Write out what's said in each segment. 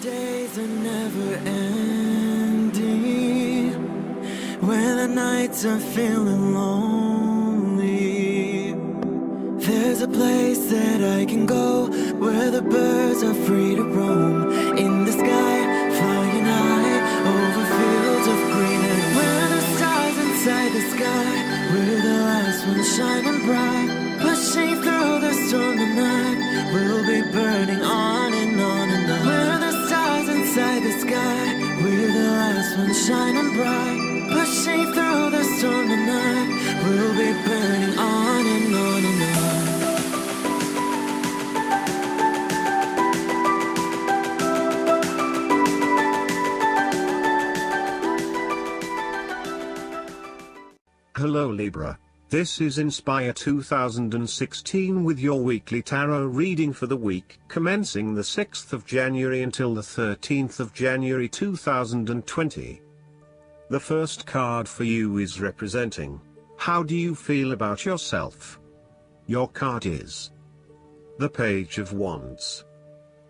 days are never ending, when the nights are feeling lonely, there's a place that I can go, where the birds are free to roam, in the sky, flying high, over fields of green, and where the stars inside the sky, we're the last ones shining bright, pushing through the storm tonight, we'll be burning on and on and on. We're the stars inside the sky, we're the last ones shining bright, pushing through the storm tonight, we'll be burning on and on and on. Hello Libra. This is Inspire 2016 with your weekly tarot reading for the week commencing the 6th of January until the 13th of January 2020. The first card for you is representing, how do you feel about yourself? Your card is the Page of Wands.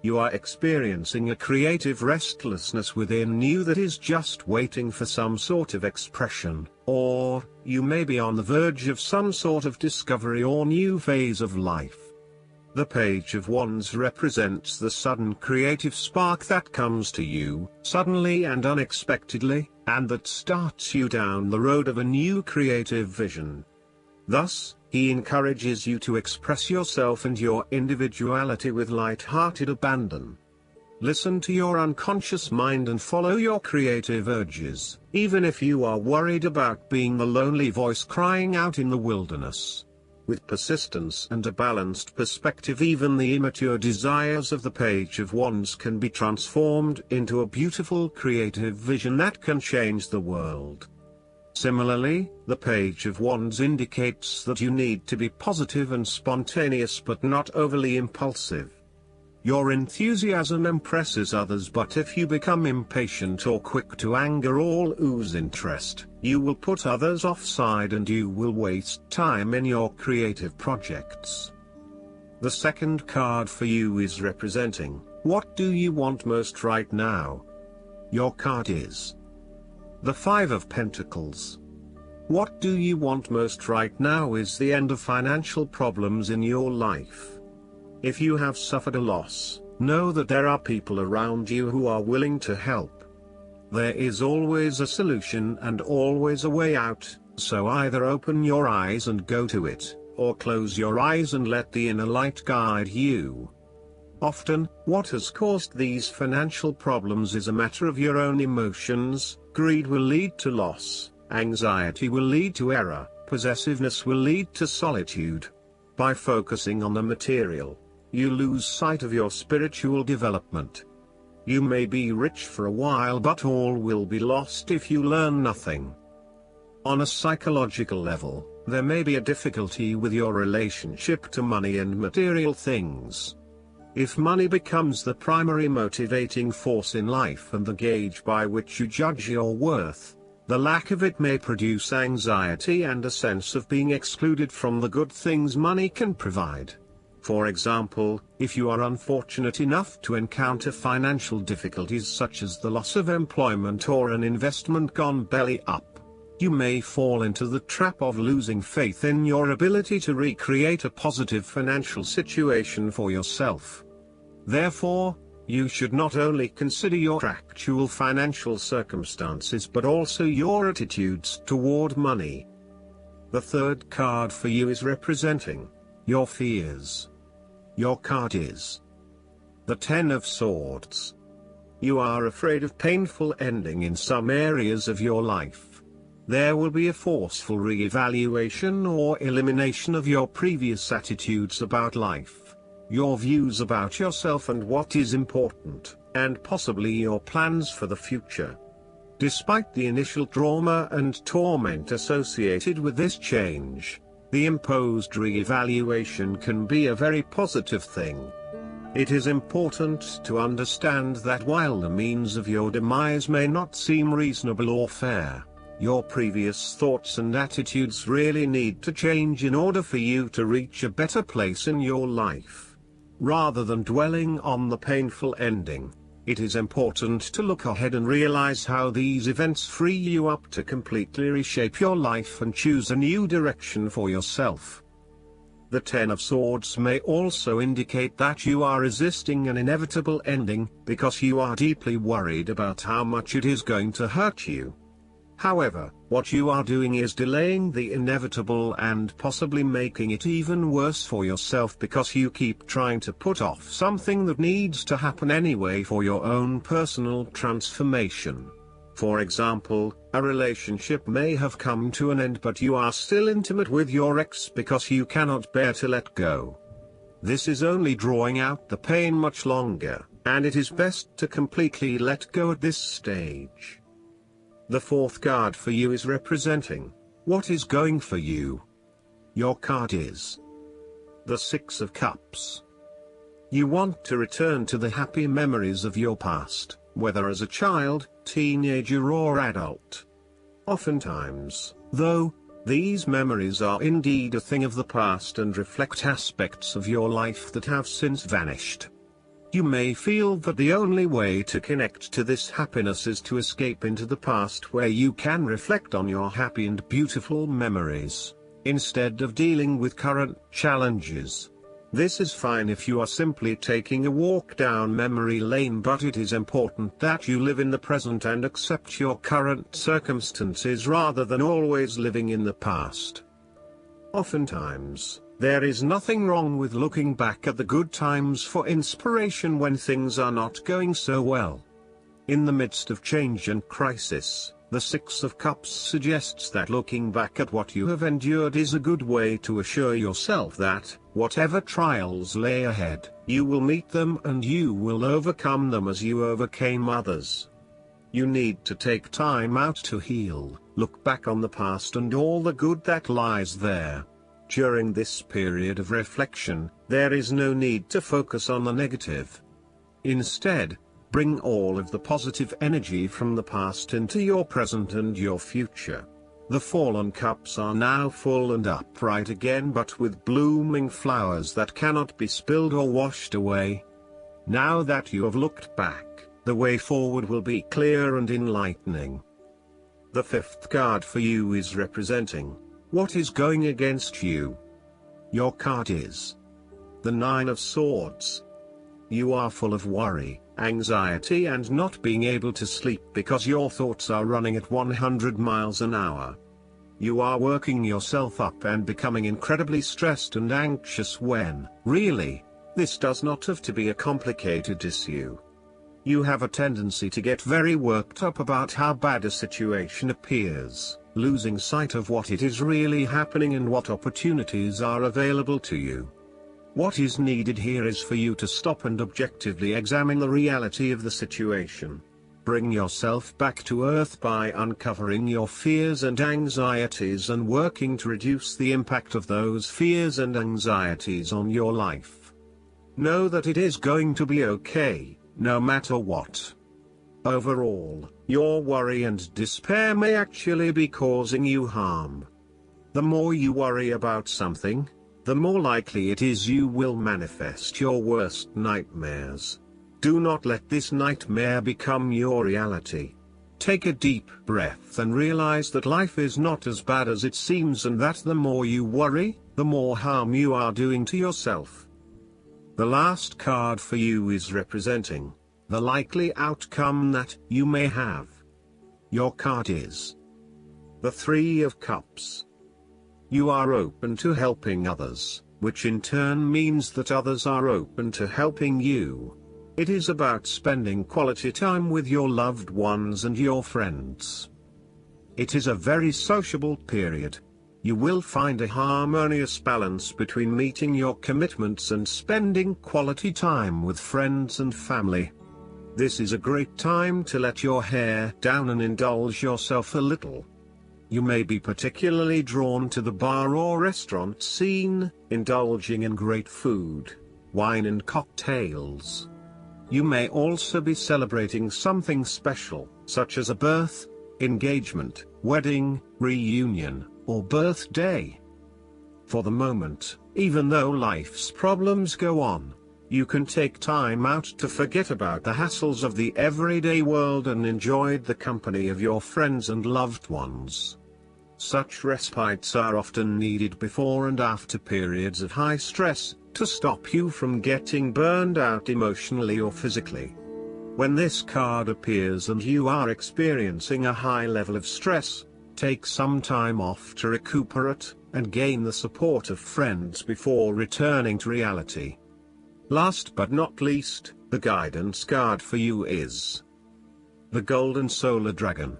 You are experiencing a creative restlessness within you that is just waiting for some sort of expression, or you may be on the verge of some sort of discovery or new phase of life. The Page of Wands represents the sudden creative spark that comes to you, suddenly and unexpectedly, and that starts you down the road of a new creative vision. Thus, he encourages you to express yourself and your individuality with light-hearted abandon. Listen to your unconscious mind and follow your creative urges, even if you are worried about being the lonely voice crying out in the wilderness. With persistence and a balanced perspective, even the immature desires of the Page of Wands can be transformed into a beautiful creative vision that can change the world. Similarly, the Page of Wands indicates that you need to be positive and spontaneous but not overly impulsive. Your enthusiasm impresses others, but if you become impatient or quick to anger or lose interest, you will put others offside and you will waste time in your creative projects. The second card for you is representing, what do you want most right now? Your card is the Five of Pentacles. What do you want most right now is the end of financial problems in your life. If you have suffered a loss, know that there are people around you who are willing to help. There is always a solution and always a way out, so either open your eyes and go to it, or close your eyes and let the inner light guide you. Often, what has caused these financial problems is a matter of your own emotions. Greed will lead to loss, anxiety will lead to error, possessiveness will lead to solitude. By focusing on the material, you lose sight of your spiritual development. You may be rich for a while, but all will be lost if you learn nothing. On a psychological level, there may be a difficulty with your relationship to money and material things. If money becomes the primary motivating force in life and the gauge by which you judge your worth, the lack of it may produce anxiety and a sense of being excluded from the good things money can provide. For example, if you are unfortunate enough to encounter financial difficulties such as the loss of employment or an investment gone belly up, you may fall into the trap of losing faith in your ability to recreate a positive financial situation for yourself. Therefore, you should not only consider your actual financial circumstances but also your attitudes toward money. The third card for you is representing your fears. Your card is the Ten of Swords. You are afraid of painful ending in some areas of your life. There will be a forceful re-evaluation or elimination of your previous attitudes about life, your views about yourself and what is important, and possibly your plans for the future. Despite the initial trauma and torment associated with this change, the imposed re-evaluation can be a very positive thing. It is important to understand that while the means of your demise may not seem reasonable or fair, your previous thoughts and attitudes really need to change in order for you to reach a better place in your life. Rather than dwelling on the painful ending, it is important to look ahead and realize how these events free you up to completely reshape your life and choose a new direction for yourself. The Ten of Swords may also indicate that you are resisting an inevitable ending, because you are deeply worried about how much it is going to hurt you. However, what you are doing is delaying the inevitable and possibly making it even worse for yourself, because you keep trying to put off something that needs to happen anyway for your own personal transformation. For example, a relationship may have come to an end, but you are still intimate with your ex because you cannot bear to let go. This is only drawing out the pain much longer, and it is best to completely let go at this stage. The fourth card for you is representing what is going for you. Your card is the Six of Cups. You want to return to the happy memories of your past, whether as a child, teenager or adult. Oftentimes, though, these memories are indeed a thing of the past and reflect aspects of your life that have since vanished. You may feel that the only way to connect to this happiness is to escape into the past, where you can reflect on your happy and beautiful memories, instead of dealing with current challenges. This is fine if you are simply taking a walk down memory lane, but it is important that you live in the present and accept your current circumstances rather than always living in the past. Oftentimes, there is nothing wrong with looking back at the good times for inspiration when things are not going so well. In the midst of change and crisis, the Six of Cups suggests that looking back at what you have endured is a good way to assure yourself that, whatever trials lay ahead, you will meet them and you will overcome them as you overcame others. You need to take time out to heal, look back on the past and all the good that lies there. During this period of reflection, there is no need to focus on the negative. Instead, bring all of the positive energy from the past into your present and your future. The fallen cups are now full and upright again, but with blooming flowers that cannot be spilled or washed away. Now that you have looked back, the way forward will be clear and enlightening. The fifth card for you is representing what is going against you. Your card is the Nine of Swords. You are full of worry, anxiety and not being able to sleep because your thoughts are running at 100 miles an hour. You are working yourself up and becoming incredibly stressed and anxious when, really, this does not have to be a complicated issue. You have a tendency to get very worked up about how bad a situation appears, losing sight of what it is really happening and what opportunities are available to you. What is needed here is for you to stop and objectively examine the reality of the situation. Bring yourself back to earth by uncovering your fears and anxieties and working to reduce the impact of those fears and anxieties on your life. Know that it is going to be okay, no matter what. Overall, your worry and despair may actually be causing you harm. The more you worry about something, the more likely it is you will manifest your worst nightmares. Do not let this nightmare become your reality. Take a deep breath and realize that life is not as bad as it seems, and that the more you worry, the more harm you are doing to yourself. The last card for you is representing the likely outcome that you may have. Your card is the Three of Cups. You are open to helping others, which in turn means that others are open to helping you. It is about spending quality time with your loved ones and your friends. It is a very sociable period. You will find a harmonious balance between meeting your commitments and spending quality time with friends and family. This is a great time to let your hair down and indulge yourself a little. You may be particularly drawn to the bar or restaurant scene, indulging in great food, wine and cocktails. You may also be celebrating something special, such as a birth, engagement, wedding, reunion, or birthday. For the moment, even though life's problems go on, You can take time out to forget about the hassles of the everyday world and enjoy the company of your friends and loved ones. Such respites are often needed before and after periods of high stress, to stop you from getting burned out emotionally or physically. When this card appears and you are experiencing a high level of stress, take some time off to recuperate, and gain the support of friends before returning to reality. Last but not least, the guidance card for you is the Golden Solar Dragon.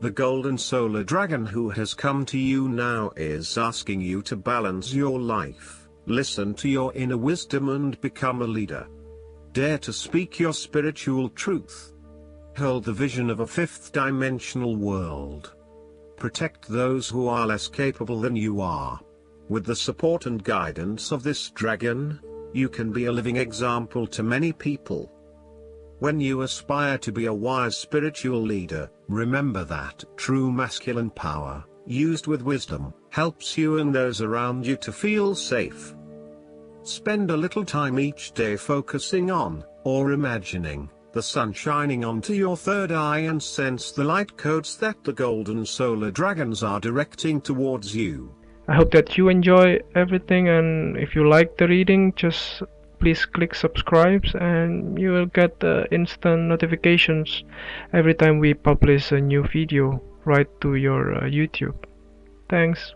The Golden Solar Dragon who has come to you now is asking you to balance your life, listen to your inner wisdom and become a leader. Dare to speak your spiritual truth. Hold the vision of a fifth dimensional world. Protect those who are less capable than you are. With the support and guidance of this dragon, you can be a living example to many people. When you aspire to be a wise spiritual leader, remember that true masculine power, used with wisdom, helps you and those around you to feel safe. Spend a little time each day focusing on, or imagining, the sun shining onto your third eye and sense the light codes that the Golden Solar Dragons are directing towards you. I hope that you enjoy everything, and if you like the reading, just please click subscribe and you will get instant notifications every time we publish a new video right to your YouTube. Thanks.